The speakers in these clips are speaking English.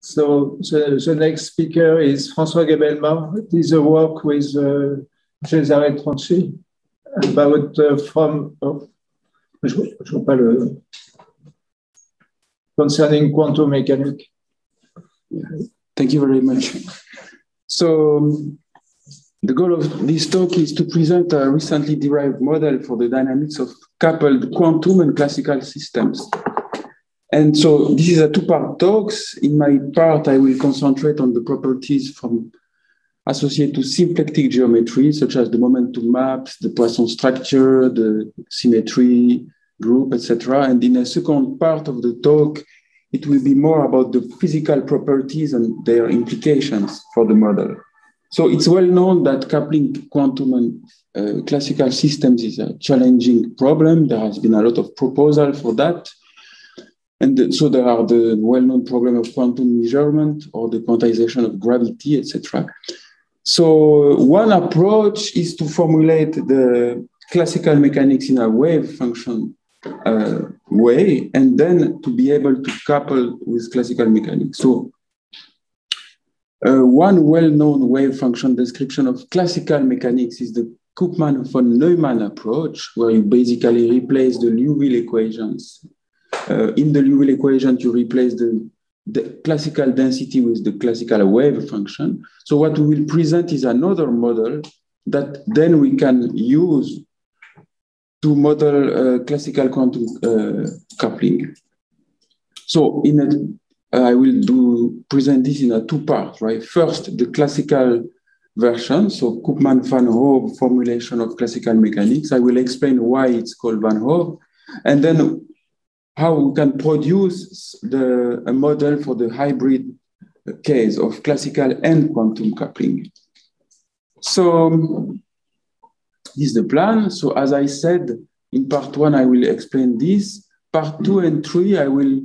So the next speaker is François Gabelmar. It is a work with Cesare Tronci about concerning quantum mechanics. Thank you very much. So the goal of this talk is to present a recently derived model for the dynamics of coupled quantum and classical systems. And so this is a two-part talk. In my part, I will concentrate on the properties associated to symplectic geometry, such as the momentum maps, the Poisson structure, the symmetry group, etc. And in a second part of the talk, it will be more about the physical properties and their implications for the model. So it's well known that coupling quantum and classical systems is a challenging problem. There has been a lot of proposal for that. And so there are the well-known problem of quantum measurement or the quantization of gravity, etc. So one approach is to formulate the classical mechanics in a wave function way, and then to be able to couple with classical mechanics. So one well-known wave function description of classical mechanics is the Koopman von Neumann approach, where you basically replace the Liouville equations. In the Liouville equation, you replace the classical density with the classical wave function. So what we will present is another model that then we can use to model classical quantum coupling. So I will present this in a two-part, right? First, the classical version, so Koopman-Van Hove formulation of classical mechanics. I will explain why it's called Van Hove, and then how we can produce a model for the hybrid case of classical and quantum coupling. So this is the plan. So as I said, in part one, I will explain this. Part 2 and 3, I will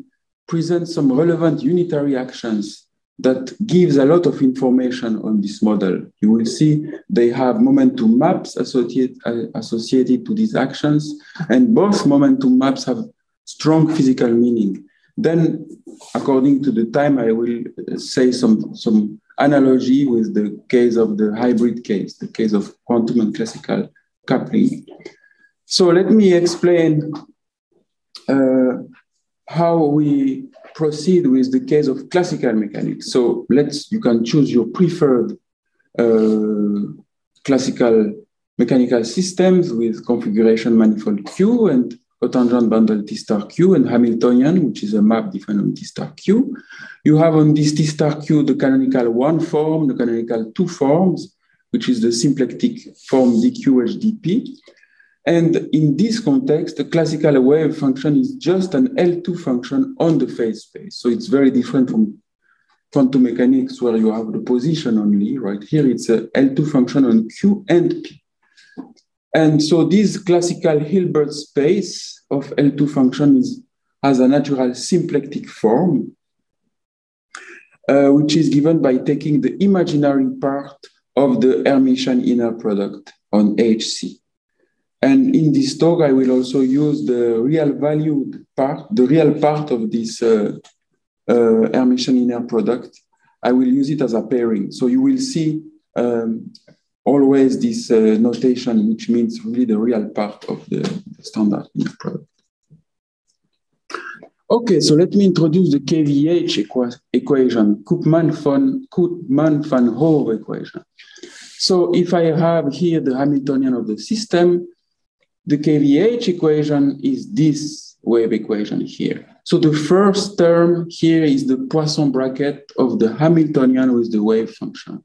present some relevant unitary actions that gives a lot of information on this model. You will see they have momentum maps associated to these actions, and both momentum maps have strong physical meaning. Then, according to the time, I will say some analogy with the case of the hybrid case, the case of quantum and classical coupling. So let me explain how we proceed with the case of classical mechanics. So you can choose your preferred classical mechanical systems with configuration manifold Q and cotangent bundle T star Q and Hamiltonian, which is a map defined on T star Q. You have on this T star Q the canonical one form, the canonical two forms, which is the symplectic form dQHDP. And in this context, the classical wave function is just an L2 function on the phase space. So it's very different from quantum mechanics where you have the position only, right? Here it's a L2 function on Q and P. And so this classical Hilbert space of L2 function has a natural symplectic form, which is given by taking the imaginary part of the Hermitian inner product on HC. And in this talk, I will also use the real valued part, the real part of this Hermitian inner product. I will use it as a pairing. So you will see always this notation, which means really the real part of the standard inner product. Okay, so let me introduce the KVH equation, Koopman-Van Hove equation. So if I have here the Hamiltonian of the system, the KVH equation is this wave equation here. So the first term here is the Poisson bracket of the Hamiltonian with the wave function.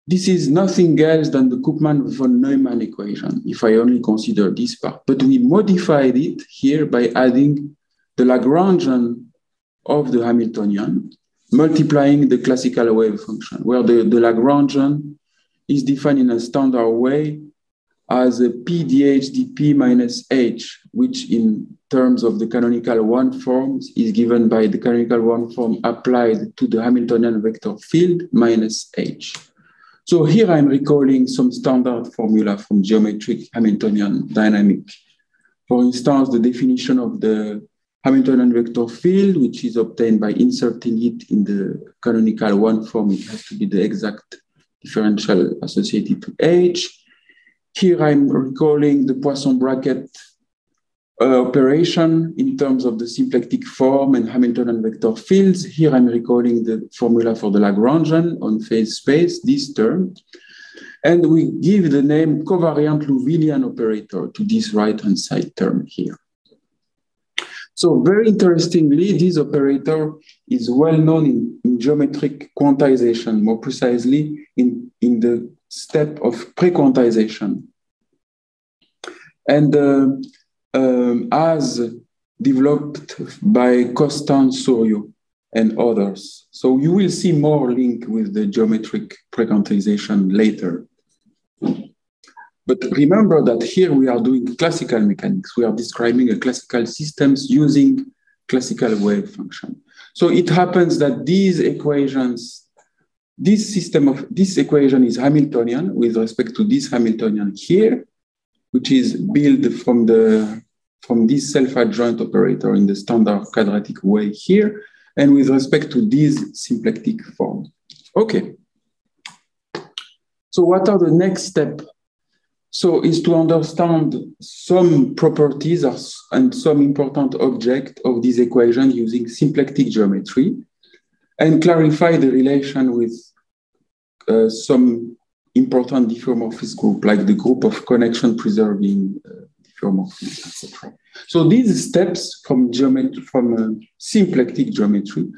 This is nothing else than the Koopman von Neumann equation, if I only consider this part. But we modified it here by adding the Lagrangian of the Hamiltonian, multiplying the classical wave function, where the Lagrangian is defined in a standard way as a PDHDP minus H, which in terms of the canonical one forms is given by the canonical one form applied to the Hamiltonian vector field minus H. So here I'm recalling some standard formula from geometric Hamiltonian dynamic. For instance, the definition of the Hamiltonian vector field, which is obtained by inserting it in the canonical one form. It has to be the exact differential associated to H. Here I'm recalling the Poisson bracket operation in terms of the symplectic form and Hamiltonian vector fields. Here I'm recalling the formula for the Lagrangian on phase space, this term. And we give the name covariant Liouvillean operator to this right-hand side term here. So very interestingly, this operator is well known in geometric quantization, more precisely in the step of pre-quantization. And as developed by Costin, Souriau, and others. So you will see more link with the geometric pre-quantization later. But remember that here we are doing classical mechanics. We are describing a classical systems using classical wave function. So it happens that these equations, this equation is Hamiltonian with respect to this Hamiltonian here, which is built from this self-adjoint operator in the standard quadratic way here, and with respect to this symplectic form. Okay. So what are the next steps? So is to understand some properties and some important objects of this equation using symplectic geometry and clarify the relation with some important diffeomorphism group, like the group of connection preserving diffeomorphism, etc. So these steps from symplectic geometry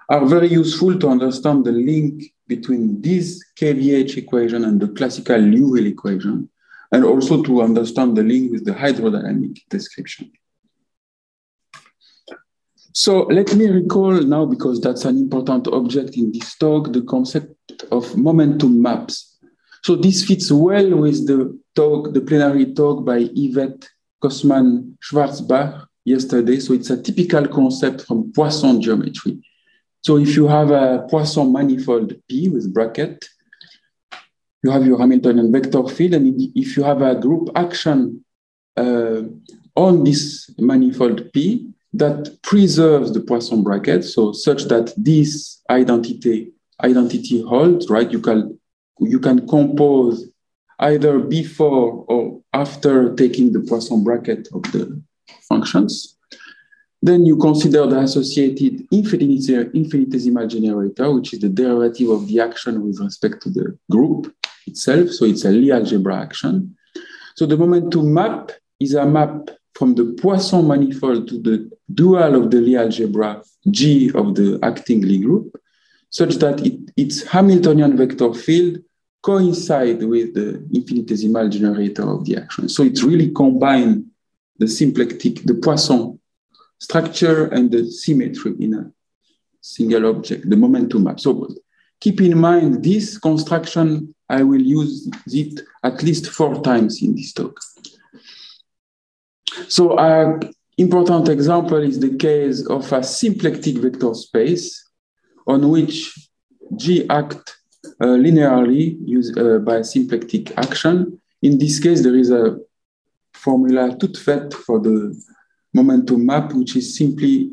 are very useful to understand the link between this KVH equation and the classical Liouville equation, and also to understand the link with the hydrodynamic description. So let me recall now, because that's an important object in this talk, the concept of momentum maps. So this fits well with the talk, the plenary talk by Yvette Kosman-Schwarzbach yesterday. So it's a typical concept from Poisson geometry. So if you have a Poisson manifold P with bracket, you have your Hamiltonian vector field, and if you have a group action on this manifold P that preserves the Poisson bracket, so such that this identity holds, right? You can compose either before or after taking the Poisson bracket of the functions. Then you consider the associated infinitesimal generator, which is the derivative of the action with respect to the group itself. So it's a Lie algebra action. So the momentum map is a map from the Poisson manifold to the dual of the Lie algebra G of the acting Lie group, such that its Hamiltonian vector field coincide with the infinitesimal generator of the action. So it really combines the symplectic, the Poisson structure and the symmetry in a single object, the momentum map. So keep in mind this construction, I will use it at least 4 times in this talk. So an important example is the case of a symplectic vector space on which G act linearly by symplectic action. In this case, there is a formula toute faite for the momentum map, which is simply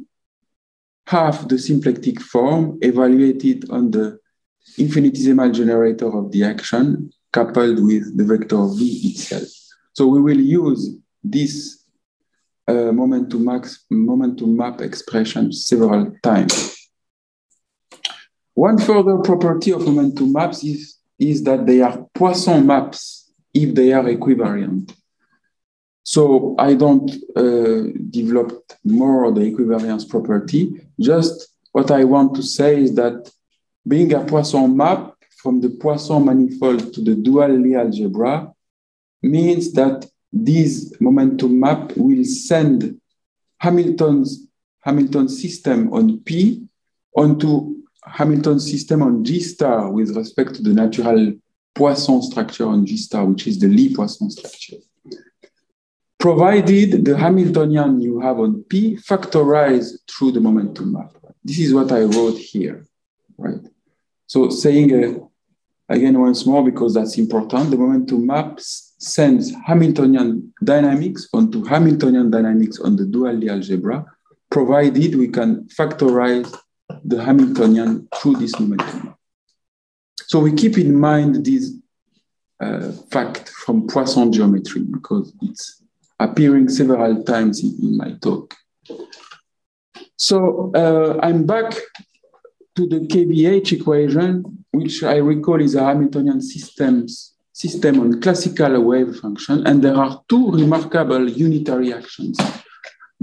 half the symplectic form evaluated on the infinitesimal generator of the action coupled with the vector V itself. So we will use this momentum map expression several times. One further property of momentum maps is that they are Poisson maps if they are equivariant. So I don't develop more the equivariance property. Just what I want to say is that being a Poisson map from the Poisson manifold to the dual Lie algebra means that this momentum map will send Hamilton system on P onto Hamilton system on G star with respect to the natural Poisson structure on G star, which is the Lie Poisson structure. Provided the Hamiltonian you have on P factorize through the momentum map. This is what I wrote here, right? So saying again once more, because that's important, the momentum map sends Hamiltonian dynamics onto Hamiltonian dynamics on the dual Lie algebra, provided we can factorize the Hamiltonian through this momentum map. So we keep in mind this fact from Poisson geometry because it's appearing several times in my talk. So I'm back to the KVH equation, which I recall is a Hamiltonian system on classical wave function, and there are two remarkable unitary actions.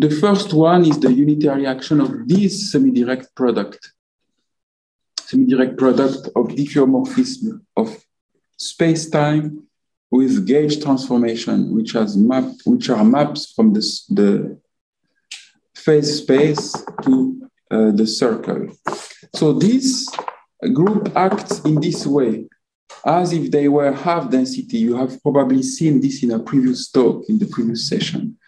The first one is the unitary action of this semi-direct product of diffeomorphism of space-time with gauge transformation, which are maps from the phase space to the circle. So this group acts in this way, as if they were half density. You have probably seen this in a previous talk, in the previous session.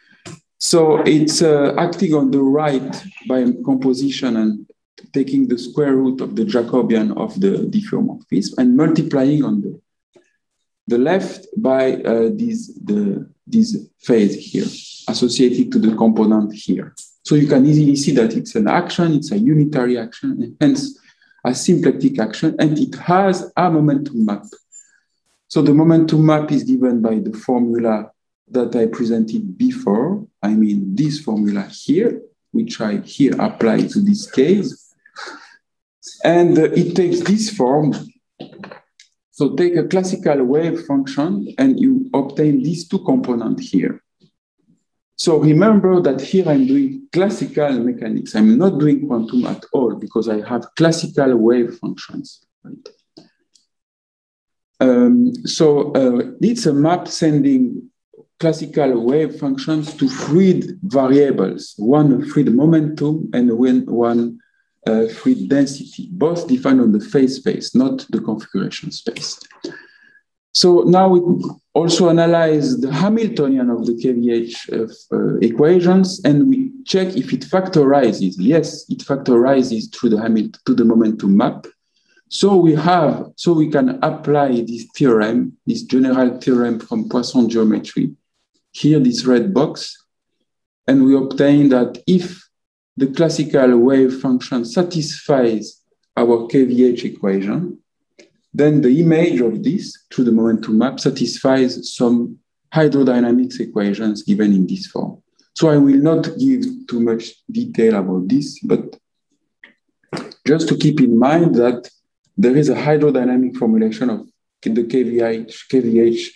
So it's acting on the right by composition and taking the square root of the Jacobian of the diffeomorphism and multiplying on the left by this phase here, associated to the component here. So you can easily see that it's an action, it's a unitary action, and hence a symplectic action, and it has a momentum map. So the momentum map is given by the formula that I presented before. I mean this formula here, which I here apply to this case. And it takes this form. So take a classical wave function and you obtain these two components here. So remember that here I'm doing classical mechanics. I'm not doing quantum at all because I have classical wave functions. Right? It's a map sending classical wave functions to fluid variables, one fluid momentum and one fluid density, both defined on the phase space, not the configuration space. So now we also analyze the Hamiltonian of the KVH equations, and we check if it factorizes. Yes, it factorizes through the momentum map. So we can apply this theorem, this general theorem from Poisson geometry, here this red box, and we obtain that if the classical wave function satisfies our KVH equation, then the image of this through the momentum map satisfies some hydrodynamics equations given in this form. So I will not give too much detail about this, but just to keep in mind that there is a hydrodynamic formulation of the KVH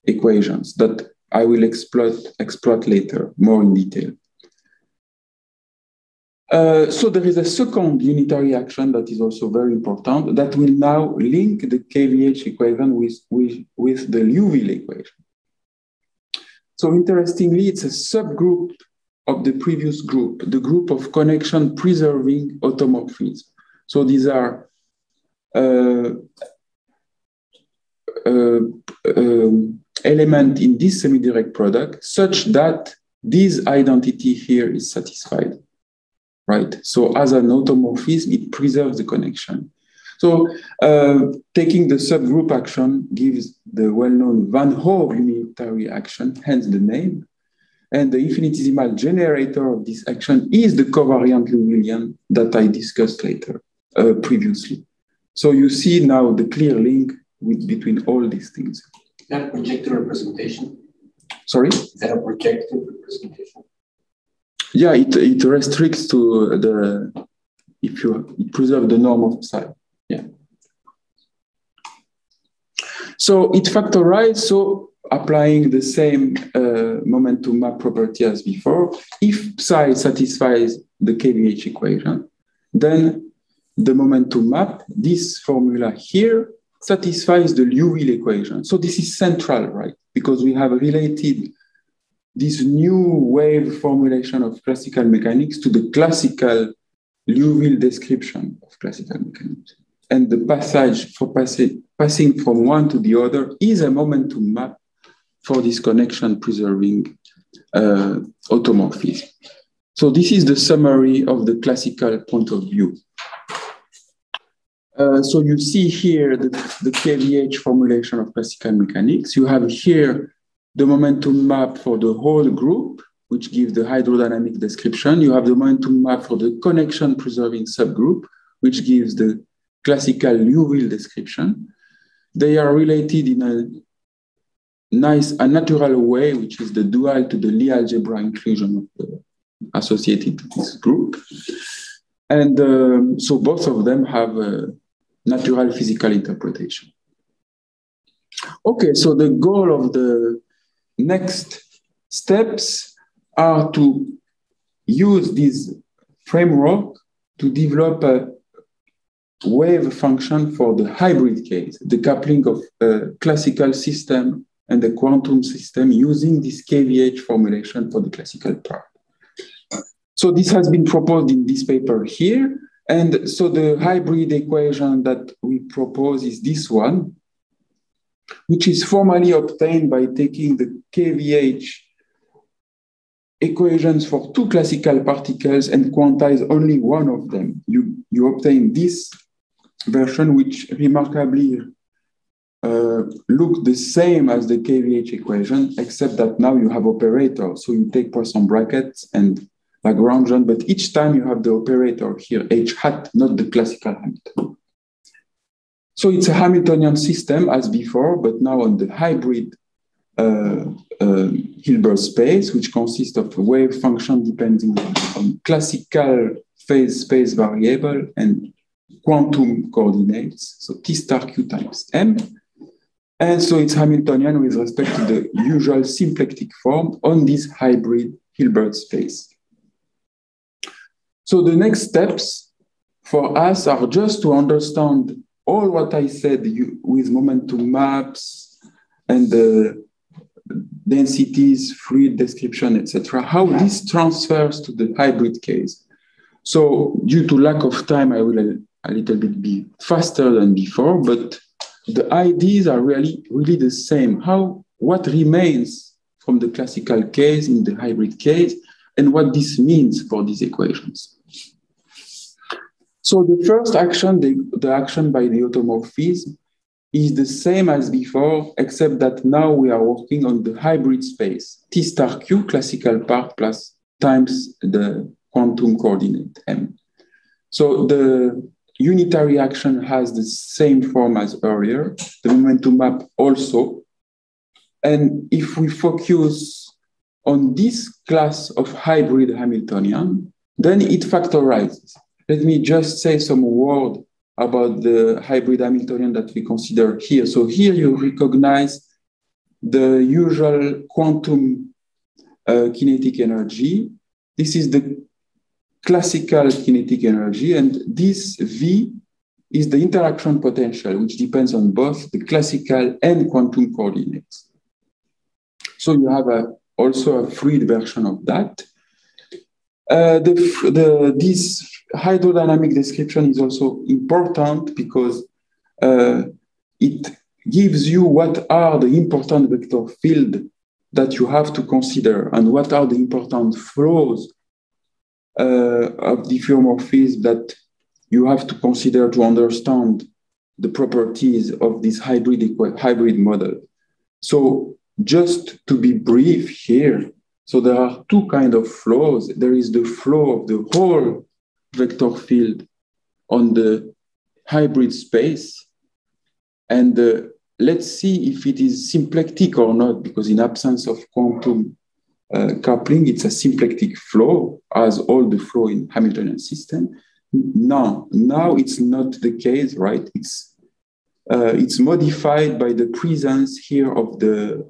equations that I will exploit later more in detail. So there is a second unitary action that is also very important that will now link the KVH equation with the Liouville equation. So interestingly, it's a subgroup of the previous group, the group of connection preserving automorphism. So these are element in this semi-direct product such that this identity here is satisfied. Right? So as an automorphism, it preserves the connection. So taking the subgroup action gives the well-known Van Hove unitary action, hence the name. And the infinitesimal generator of this action is the covariant Liouvillean that I discussed later, previously. So you see now the clear link between all these things. Is that a projective representation? Sorry? Is that a projective representation? Yeah, it restricts to if you preserve the norm of psi. Yeah. So it factorizes, so applying the same momentum map property as before, if psi satisfies the KVH equation, then the momentum map, this formula here, satisfies the Liouville equation. So this is central, right? Because we have related this new wave formulation of classical mechanics to the classical Liouville description of classical mechanics. And the passage for passing from one to the other is a momentum map for this connection preserving automorphism. So this is the summary of the classical point of view. So you see here the KVH formulation of classical mechanics. You have here the momentum map for the whole group, which gives the hydrodynamic description. You have the momentum map for the connection preserving subgroup, which gives the classical Liouville description. They are related in a natural way, which is the dual to the Lie algebra inclusion of the associated to this group. And so both of them have a natural physical interpretation. Okay, so the goal of the next steps are to use this framework to develop a wave function for the hybrid case, the coupling of a classical system and the quantum system using this KVH formulation for the classical part. So this has been proposed in this paper here. And so the hybrid equation that we propose is this one, which is formally obtained by taking the KVH equations for two classical particles and quantize only one of them. You obtain this version, which remarkably look the same as the KVH equation, except that now you have operators. So you take Poisson brackets and Lagrangian, but each time you have the operator here, H hat, not the classical Hamiltonian. So it's a Hamiltonian system as before, but now on the hybrid Hilbert space, which consists of a wave function depending on classical phase space variable and quantum coordinates, so T star Q times M. And so it's Hamiltonian with respect to the usual symplectic form on this hybrid Hilbert space. So the next steps for us are just to understand all what I said with momentum maps and the densities, fluid description, etc., how this transfers to the hybrid case. So due to lack of time, I will a little bit be faster than before, but the ideas are really the same. What remains from the classical case in the hybrid case and what this means for these equations. So the first action, the action by the automorphism, is the same as before, except that now we are working on the hybrid space, T star Q, classical part, plus times the quantum coordinate M. So the unitary action has the same form as earlier, the momentum map also. And if we focus on this class of hybrid Hamiltonian, then it factorizes. Let me just say some word about the hybrid Hamiltonian that we consider here. So here you recognize the usual quantum kinetic energy. This is the classical kinetic energy, and this V is the interaction potential, which depends on both the classical and quantum coordinates. So you have also a fluid version of that. This hydrodynamic description is also important because it gives you what are the important vector fields that you have to consider and what are the important flows of diffeomorphism that you have to consider to understand the properties of this hybrid model. So just to be brief here, so there are two kinds of flows. There is the flow of the whole vector field on the hybrid space. And let's see if it is symplectic or not, because in absence of quantum coupling, it's a symplectic flow, as all the flow in Hamiltonian system. Now it's not the case, right? It's modified by the presence here of the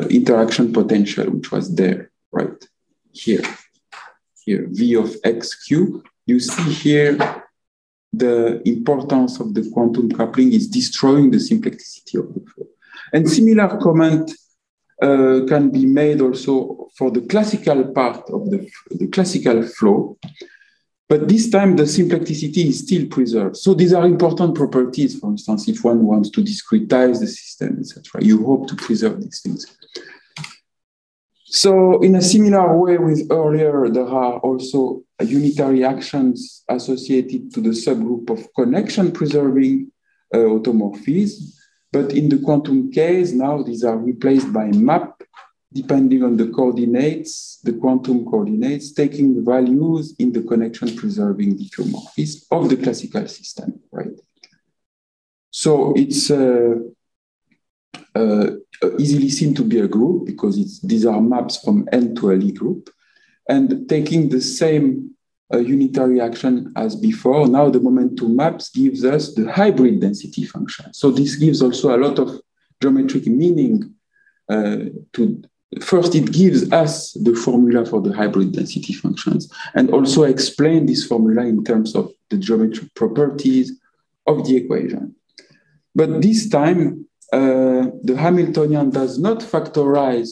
interaction potential, which was there, right? Here, V of xq. You see here the importance of the quantum coupling is destroying the symplecticity of the flow. And similar comment can be made also for the classical part of the classical flow, but this time the symplecticity is still preserved. So these are important properties. For instance, if one wants to discretize the system, etc., you hope to preserve these things. So in a similar way with earlier, there are also unitary actions associated to the subgroup of connection preserving automorphism. But in the quantum case, now these are replaced by map depending on the coordinates, the quantum coordinates, taking the values in the connection preserving diffeomorphism of the classical system, right? So it's easily seen to be a group because these are maps from N to a Lie group, and taking the same unitary action as before. Now the momentum maps gives us the hybrid density function. So this gives also a lot of geometric meaning first, it gives us the formula for the hybrid density functions and also explain this formula in terms of the geometric properties of the equation. But this time, the Hamiltonian does not factorize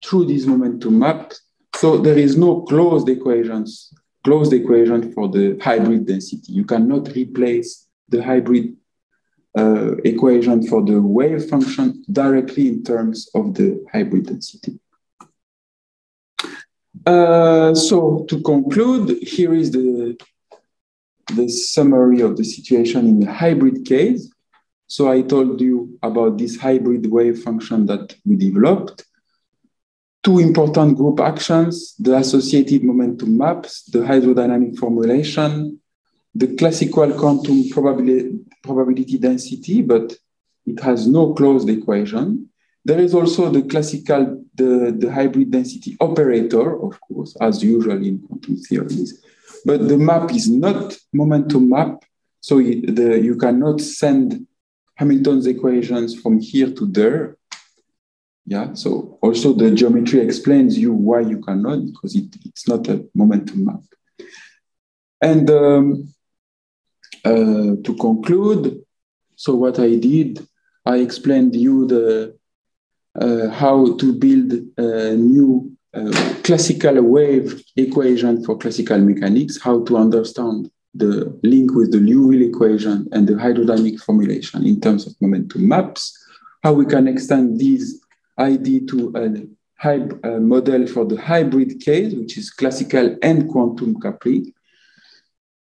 through these momentum maps, so there is no closed equation for the hybrid density. You cannot replace the hybrid equation for the wave function directly in terms of the hybrid density. So to conclude, here is the summary of the situation in the hybrid case. So I told you about this hybrid wave function that we developed. Two important group actions, the associated momentum maps, the hydrodynamic formulation, the classical quantum probability density, but it has no closed equation. There is also the classical, the hybrid density operator, of course, as usual in quantum theories. But the map is not momentum map, so you cannot send Hamilton's equations from here to there. Yeah, so also the geometry explains you why you cannot, because it's not a momentum map. And to conclude, so what I did, I explained you how to build a new classical wave equation for classical mechanics, how to understand the link with the Liouville equation and the hydrodynamic formulation in terms of momentum maps, how we can extend these idea to a model for the hybrid case, which is classical and quantum coupling.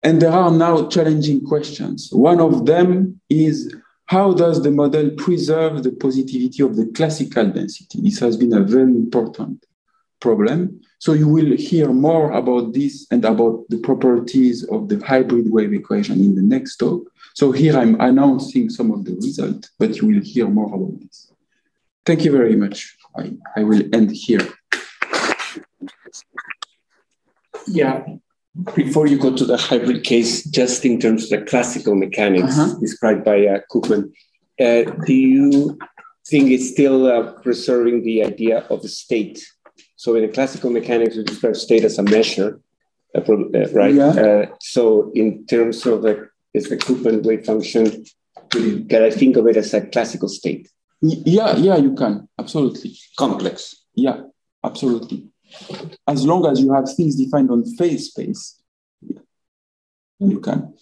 And there are now challenging questions. One of them is, how does the model preserve the positivity of the classical density? This has been a very important problem. So you will hear more about this and about the properties of the hybrid wave equation in the next talk. So here I'm announcing some of the results, but you will hear more about this. Thank you very much. I will end here. Yeah. Before you go to the hybrid case, just in terms of the classical mechanics described by Koopman, do you think it's still preserving the idea of a state? So in the classical mechanics, we describe state as a measure, right? Yeah. So in terms of the Koopman wave function, can I think of it as a classical state? Yeah, you can, absolutely. Complex. Yeah, absolutely. As long as you have things defined on phase space, you can.